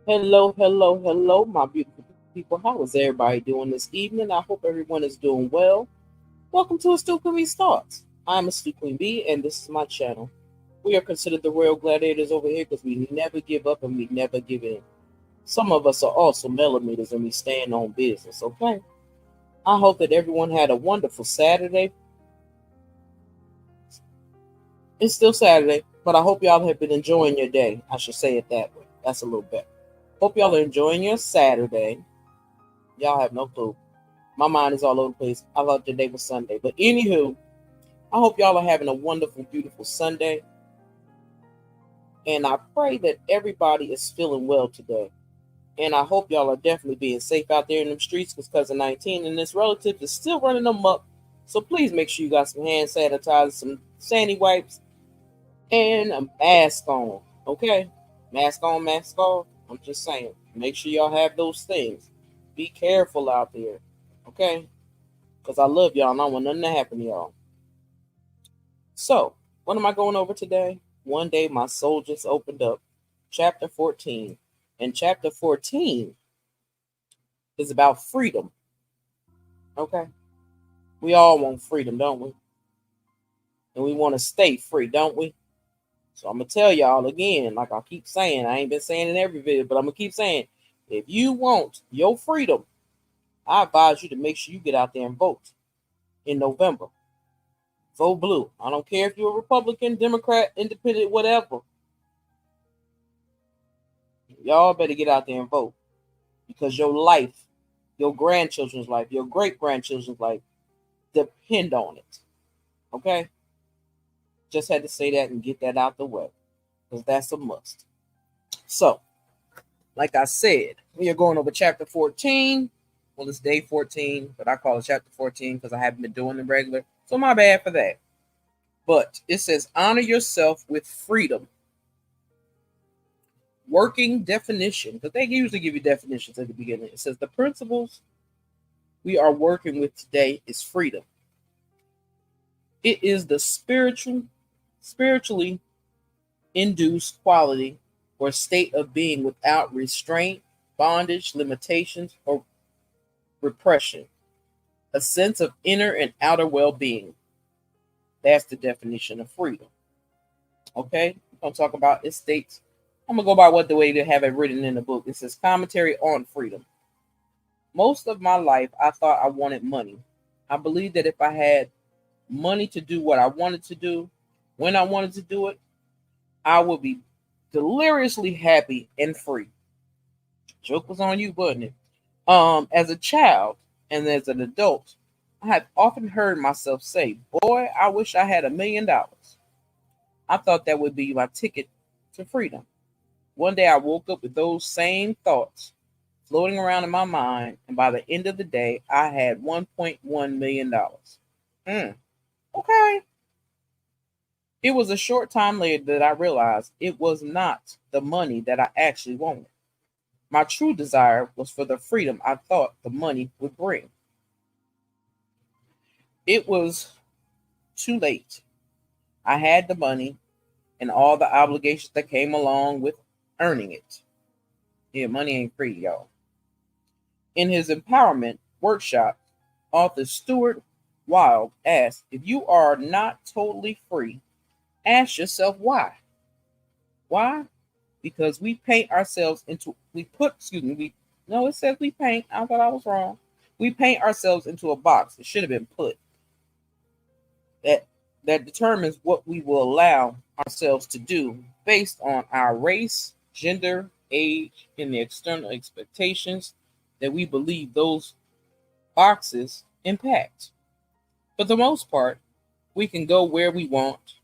Hello, hello, hello, my beautiful people. How is everybody doing this evening? I hope everyone is doing well. Welcome to Astute Queen Bee's Thoughts. I'm Astute Queen Bee, and this is my channel. We are considered the royal gladiators over here because we never give up and we never give in. Some of us are also millimeters and we stand on business, okay? I hope that everyone had a wonderful Saturday. It's still Saturday, but I hope y'all have been enjoying your day. I should say it that way. That's a little better. Hope y'all are enjoying your Saturday. Y'all have no clue. My mind is all over the place. I thought today was Sunday. But anywho, I hope y'all are having a wonderful, beautiful Sunday. And I pray that everybody is feeling well today. And I hope y'all are definitely being safe out there in the streets because cousin 19 and his relatives is still running them up. So please make sure you got some hand sanitizer, some sandy wipes, and a mask on. Okay? Mask on, mask off. I'm just saying. Make sure y'all have those things. Be careful out there. Okay? Because I love y'all and I don't want nothing to happen to y'all. So, what am I going over today? One day my soul just opened up. Chapter 14. And chapter 14 is about freedom. Okay? We all want freedom, don't we? And we want to stay free, don't we? So I'm going to tell y'all again, like I keep saying, I ain't been saying in every video, but I'm going to keep saying, if you want your freedom, I advise you to make sure you get out there and vote in November. Vote blue. I don't care if you're a Republican, Democrat, Independent, whatever. Y'all better get out there and vote because your life, your grandchildren's life, your great grandchildren's life depend on it. Okay? Just had to say that and get that out the way because that's a must. So, like I said, we are going over chapter 14. Well, it's day 14, but I call it chapter 14 because I haven't been doing the regular. So, my bad for that. But it says, honor yourself with freedom. Working definition, because they usually give you definitions at the beginning. It says, the principles we are working with today is freedom. It is the spiritually induced quality or state of being without restraint, bondage, limitations, or repression. A sense of inner and outer well-being. That's the definition of freedom. Okay? I'm talk about it states. I'm gonna go by what the way they have it written in the book. It says commentary on freedom. Most of my life I thought I wanted money. I believed that if I had money to do what I wanted to do, when I wanted to do it, I would be deliriously happy and free. Joke was on you, wasn't it? As a child and as an adult, I have often heard myself say, boy, I wish I had $1 million. I thought that would be my ticket to freedom. One day I woke up with those same thoughts floating around in my mind, and by the end of the day, I had $1.1 million. Okay. It was a short time later that I realized it was not the money that I actually wanted. My true desire was for the freedom I thought the money would bring. It was too late. I had the money and all the obligations that came along with earning it. Yeah, money ain't free, y'all. In his empowerment workshop, author Stuart Wilde asked, if you are not totally free, ask yourself why. Why? Because we paint ourselves into, no, it says we paint. I thought I was wrong. We paint ourselves into a box. It should have been put. That determines what we will allow ourselves to do based on our race, gender, age, and the external expectations that we believe those boxes impact. For the most part, we can go where we want,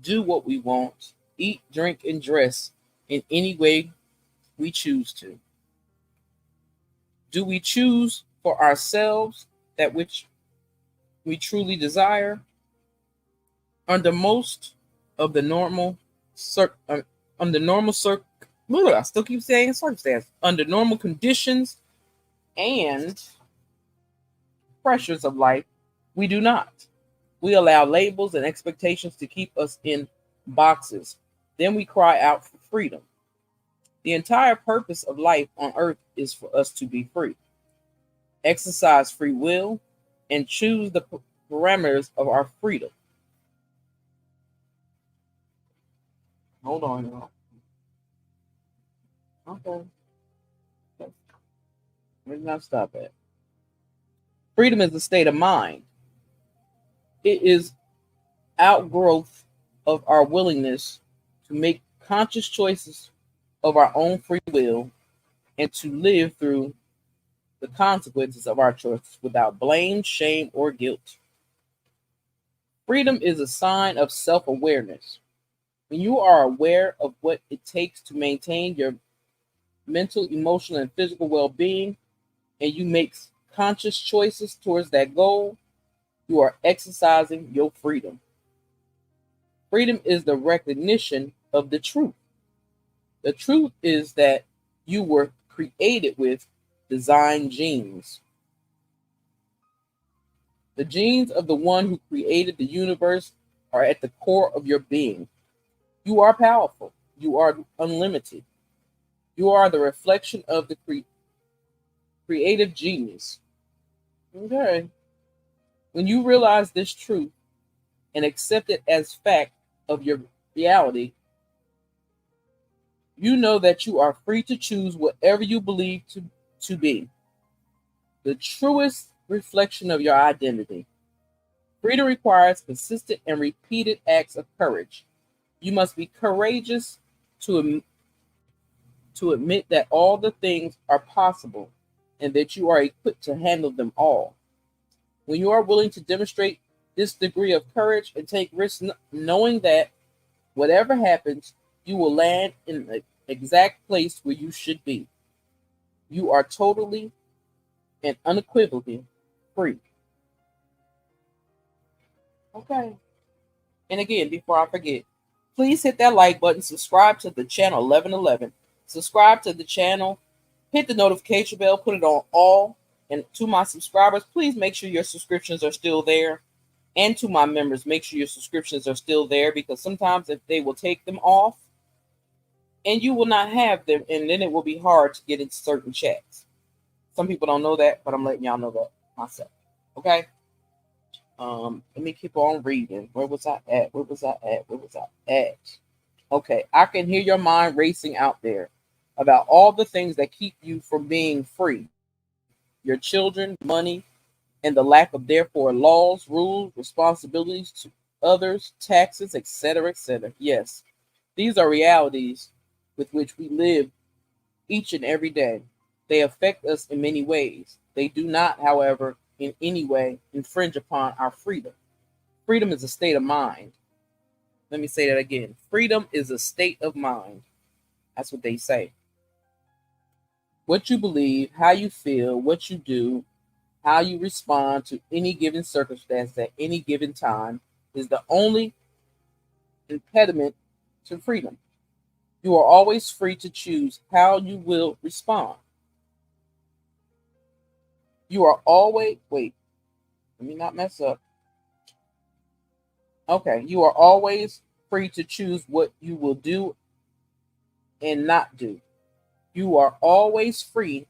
do what we want, eat, drink, and dress in any way we choose to. Do we choose for ourselves that which we truly desire? Under most of the normal under normal I still keep saying circumstance. Under normal conditions and pressures of life, we do not. We allow labels and expectations to keep us in boxes. Then we cry out for freedom. The entire purpose of life on earth is for us to be free, exercise free will, and choose the parameters of our freedom. Hold on, y'all. Okay. Where did I stop at? Freedom is a state of mind. It is outgrowth of our willingness to make conscious choices of our own free will and to live through the consequences of our choices without blame, shame, or guilt. Freedom is a sign of self awareness. When you are aware of what it takes to maintain your mental, emotional, and physical well being, and you make conscious choices towards that goal, you are exercising your freedom. Freedom is the recognition of the truth. The truth is that you were created with design genes. The genes of the one who created the universe are at the core of your being. You are powerful. You are unlimited. You are the reflection of the creative genius. Okay. When you realize this truth and accept it as fact of your reality, you know that you are free to choose whatever you believe to be the truest reflection of your identity. Freedom requires consistent and repeated acts of courage. You must be courageous to, to admit that all the things are possible and that you are equipped to handle them all. When you are willing to demonstrate this degree of courage and take risks, knowing that whatever happens, you will land in the exact place where you should be. You are totally and unequivocally free. Okay. And again, before I forget, please hit that like button, subscribe to the channel 1111, subscribe to the channel, hit the notification bell, put it on all. And to my subscribers, please make sure your subscriptions are still there. And to my members, make sure your subscriptions are still there because sometimes if they will take them off and you will not have them, and then it will be hard to get into certain chats. Some people don't know that, but I'm letting y'all know that myself. Okay. Let me keep on reading. Where was I at? Where was I at? Where was I at? Okay, I can hear your mind racing out there about all the things that keep you from being free. Your children, money, and the lack of therefore laws, rules, responsibilities to others, taxes, etc., etc. Yes, these are realities with which we live each and every day. They affect us in many ways. They do not, however, in any way infringe upon our freedom. Freedom is a state of mind. Let me say that again. Freedom is a state of mind. That's what they say. What you believe, how you feel, what you do, how you respond to any given circumstance at any given time is the only impediment to freedom. You are always free to choose how you will respond. You are always, wait, let me not mess up. Okay, you are always free to choose what you will do and not do. You are always free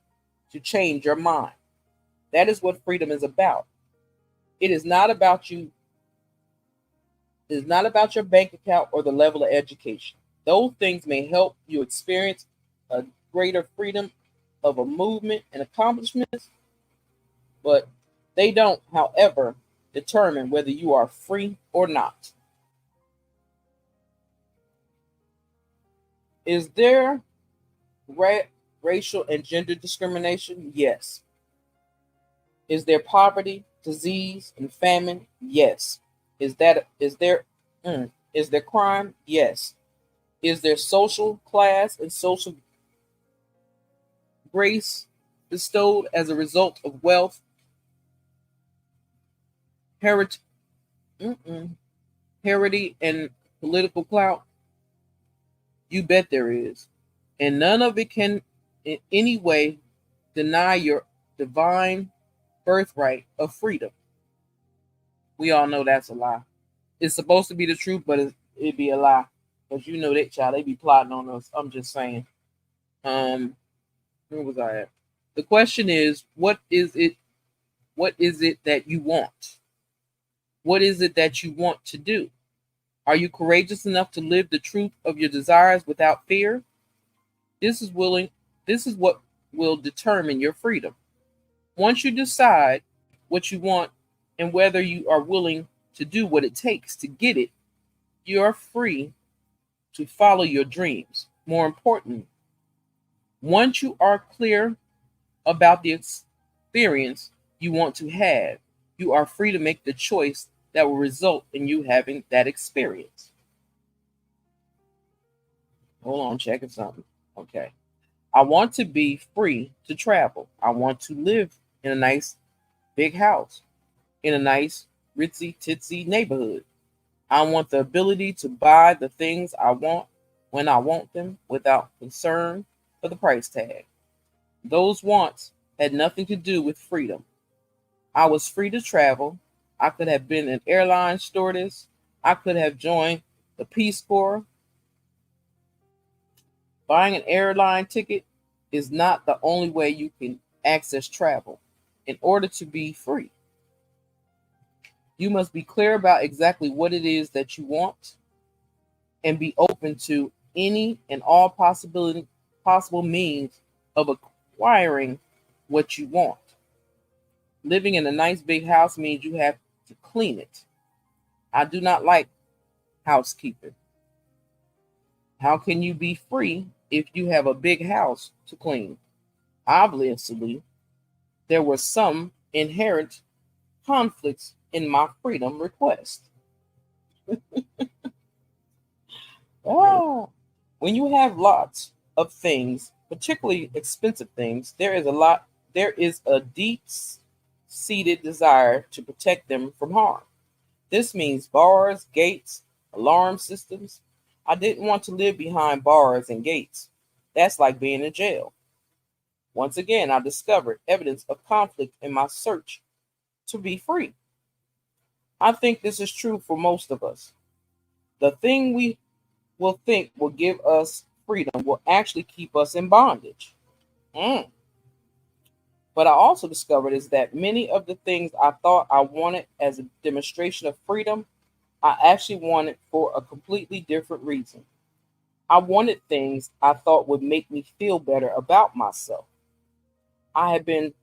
to change your mind. That is what freedom is about. It is not about you. It is not about your bank account or the level of education. Those things may help you experience a greater freedom of a movement and accomplishments, but they don't, however, determine whether you are free or not. Is there racial and gender discrimination? Yes. Is there poverty, disease, and famine? Yes. Is there crime? Yes. Is there social class and social grace bestowed as a result of wealth, heritage, heritage, and political clout? You bet there is. And none of it can in any way deny your divine birthright of freedom. We all know that's a lie. It's supposed to be the truth, but it'd be a lie. Because you know that child, they be plotting on us. I'm just saying. Where was I at? The question is, what is it? What is it that you want? What is it that you want to do? Are you courageous enough to live the truth of your desires without fear? This is willing. This is what will determine your freedom. Once you decide what you want and whether you are willing to do what it takes to get it, you are free to follow your dreams. More importantly, once you are clear about the experience you want to have, you are free to make the choice that will result in you having that experience. Hold on, checking something. Okay. I want to be free to travel. I want to live in a nice big house, in a nice ritzy titsy neighborhood. I want the ability to buy the things I want when I want them without concern for the price tag. Those wants had nothing to do with freedom. I was free to travel. I could have been an airline stewardess. I could have joined the Peace Corps. Buying an airline ticket is not the only way you can access travel. In order to be free, you must be clear about exactly what it is that you want and be open to any and all possible means of acquiring what you want. Living in a nice big house means you have to clean it. I do not like housekeeping. How can you be free if you have a big house to clean? Obviously, there were some inherent conflicts in my freedom request. Ah, when you have lots of things, particularly expensive things, there is a deep seated desire to protect them from harm. This means bars, gates, alarm systems. I didn't want to live behind bars and gates. That's like being in jail. Once again, I discovered evidence of conflict in my search to be free. I think this is true for most of us. The thing we will think will give us freedom will actually keep us in bondage. Mm. But I also discovered is that many of the things I thought I wanted as a demonstration of freedom, I actually wanted for a completely different reason. I wanted things I thought would make me feel better about myself. I had been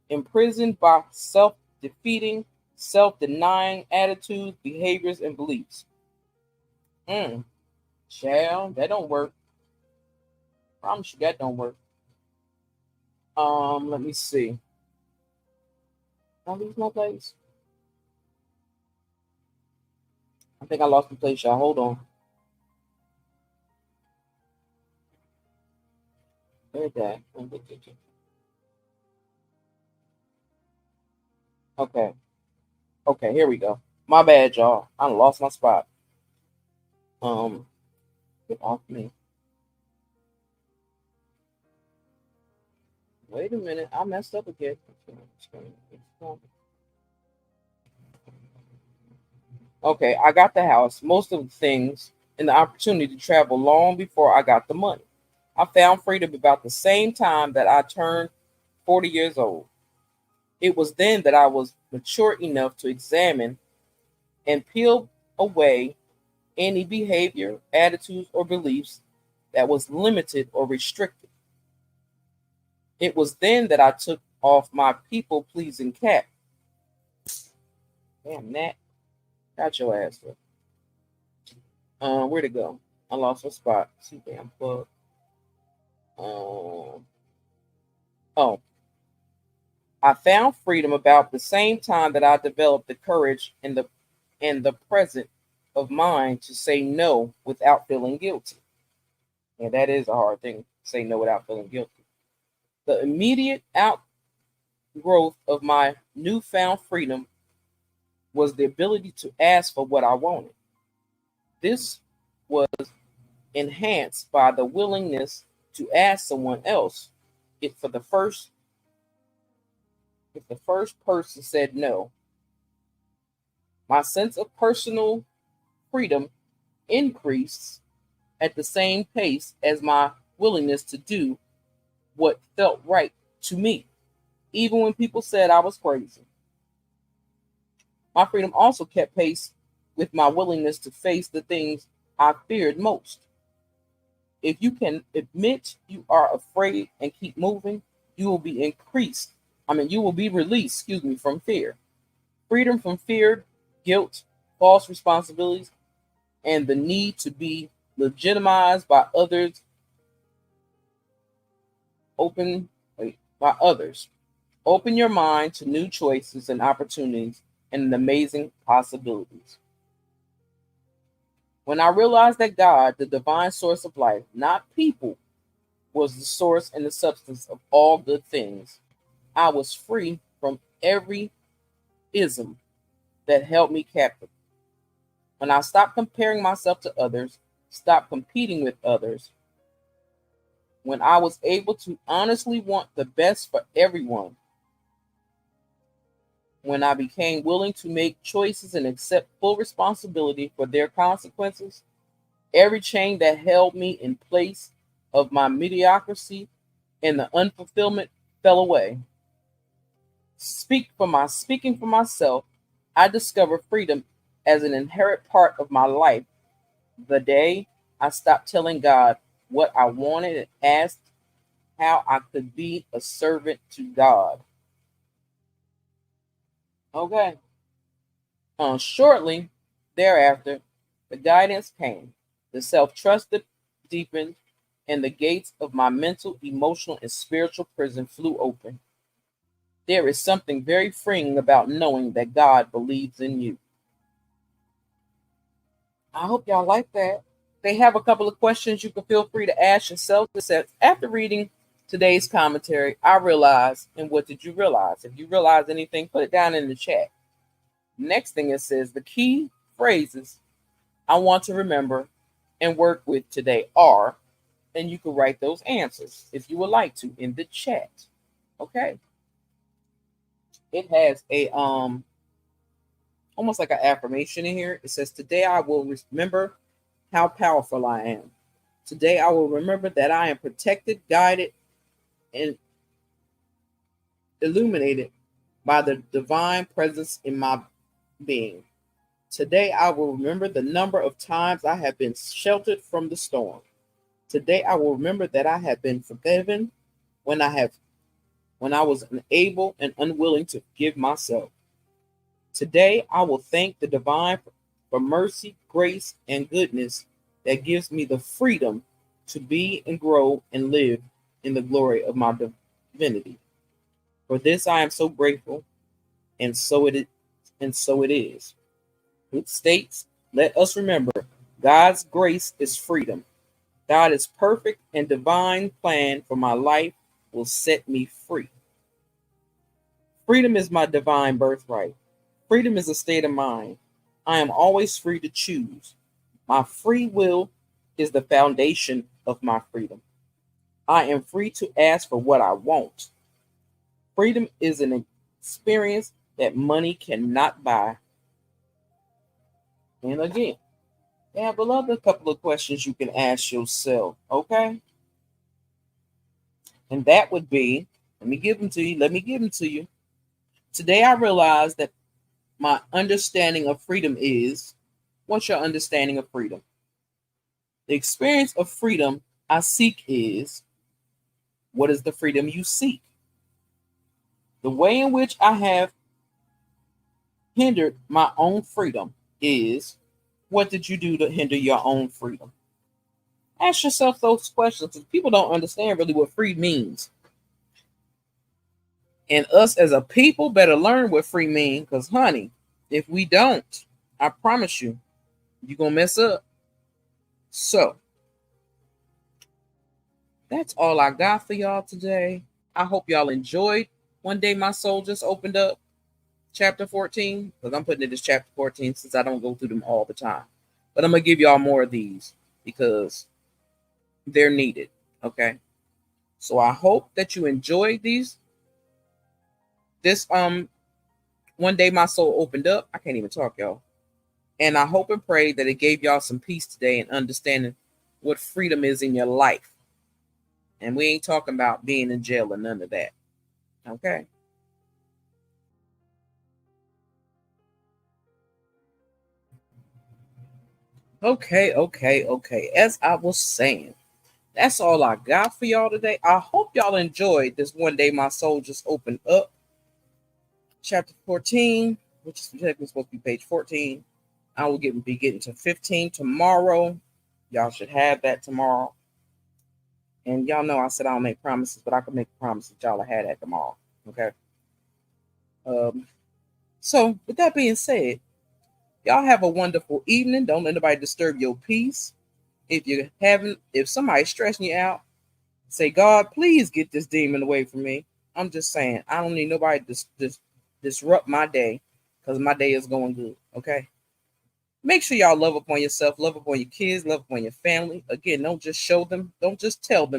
imprisoned by self defeating, self denying attitudes, behaviors, and beliefs. Mm, child, that don't work. Promise you that don't work. Let me see. Did I lose my place? I think I lost my place, y'all. Hold on. Where's that? Okay. Okay, here we go. My bad, y'all. I done lost my spot. Um, get off me. Wait a minute. I messed up again. Okay, I got the house, most of the things, and the opportunity to travel long before I got the money. I found freedom about the same time that I turned 40 years old. It was then that I was mature enough to examine and peel away any behavior, attitudes, or beliefs that was limited or restricted. It was then that I took off my people pleasing cap. Damn that. Got your ass up. Where'd it go? I lost my spot. See, damn bug. Um, oh, I found freedom about the same time that I developed the courage and the present of mind to say no without feeling guilty. And that is a hard thing. Say no without feeling guilty. The immediate outgrowth of my newfound freedom was the ability to ask for what I wanted. This was enhanced by the willingness to ask someone else if for the first if the first person said no. My sense of personal freedom increased at the same pace as my willingness to do what felt right to me, even when people said I was crazy. My freedom also kept pace with my willingness to face the things I feared most. If you can admit you are afraid and keep moving, you will be you will be released, from fear. Freedom from fear, guilt, false responsibilities, and the need to be legitimized by others, open by others. Open your mind to new choices and opportunities and amazing possibilities. When I realized that God, the divine source of life, not people, was the source and the substance of all good things, I was free from every ism that held me captive. When I stopped comparing myself to others, stopped competing with others, when I was able to honestly want the best for everyone, when I became willing to make choices and accept full responsibility for their consequences, every chain that held me in place of my mediocrity and the unfulfillment fell away. Speaking for myself, I discovered freedom as an inherent part of my life the day I stopped telling God what I wanted and asked how I could be a servant to God. Okay. Shortly thereafter, the guidance came, the self trust deepened, and the gates of my mental, emotional, and spiritual prison flew open. There is something very freeing about knowing that God believes in you. I hope y'all like that. They have a couple of questions you can feel free to ask yourself. It says, after reading today's commentary, I realized, and what did you realize? If you realize anything, put it down in the chat. Next thing it says, the key phrases I want to remember and work with today are, and you can write those answers if you would like to in the chat. Okay. It has a almost like an affirmation in here. It says, today I will remember how powerful I am. Today I will remember that I am protected, guided, and illuminated by the divine presence in my being. Today I will remember the number of times I have been sheltered from the storm. Today I will remember that I have been forgiven when I was unable and unwilling to forgive myself. Today I will thank the divine for mercy, grace, and goodness that gives me the freedom to be and grow and live in the glory of my divinity. For this I am so grateful, and so it is. It states, let us remember God's grace is freedom. God's perfect and divine plan for my life will set me free. Freedom is my divine birthright. Freedom is a state of mind. I am always free to choose. My free will is the foundation of my freedom. I am free to ask for what I want. Freedom is an experience that money cannot buy. And again, I have another couple of questions you can ask yourself, okay? And that would be, let me give them to you. Today I realized that my understanding of freedom is, what's your understanding of freedom? The experience of freedom I seek is, what is the freedom you seek? The way in which I have hindered my own freedom is, what did you do to hinder your own freedom? Ask yourself those questions, because people don't understand really what free means. And us as a people better learn what free means, because honey, if we don't, I promise you, you're going to mess up. So, that's all I got for y'all today. I hope y'all enjoyed One Day My Soul Just Opened Up, chapter 14, because I'm putting it as chapter 14 since I don't go through them all the time. But I'm going to give y'all more of these because they're needed, okay? So I hope that you enjoyed this One Day My Soul Opened Up. I can't even talk, y'all. And I hope and pray that it gave y'all some peace today and understanding what freedom is in your life. And we ain't talking about being in jail or none of that. Okay. Okay. As I was saying, that's all I got for y'all today. I hope y'all enjoyed this one day my soul just opened up. Chapter 14, which is technically supposed to be page 14. I will be getting to 15 tomorrow. Y'all should have that tomorrow. And y'all know I said I don't make promises, but I can make a promise that y'all will have that tomorrow. Okay. Um, so with that being said, y'all have a wonderful evening. Don't let anybody disturb your peace. If somebody's stressing you out, say, God, please get this demon away from me. I'm just saying, I don't need nobody to disrupt my day because my day is going good. Okay. Make sure y'all love upon yourself, love upon your kids, love upon your family. Again, don't just tell them,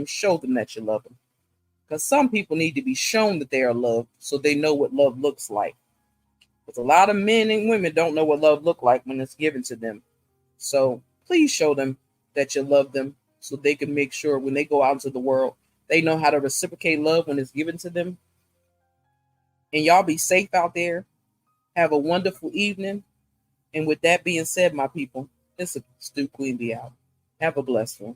show them that you love them. Because some people need to be shown that they are loved so they know what love looks like. Because a lot of men and women don't know what love looks like when it's given to them. So please show them that you love them so they can make sure when they go out into the world, they know how to reciprocate love when it's given to them. And y'all be safe out there. Have a wonderful evening. And with that being said, my people, it's a Stu Queen be out. Have a blessed one.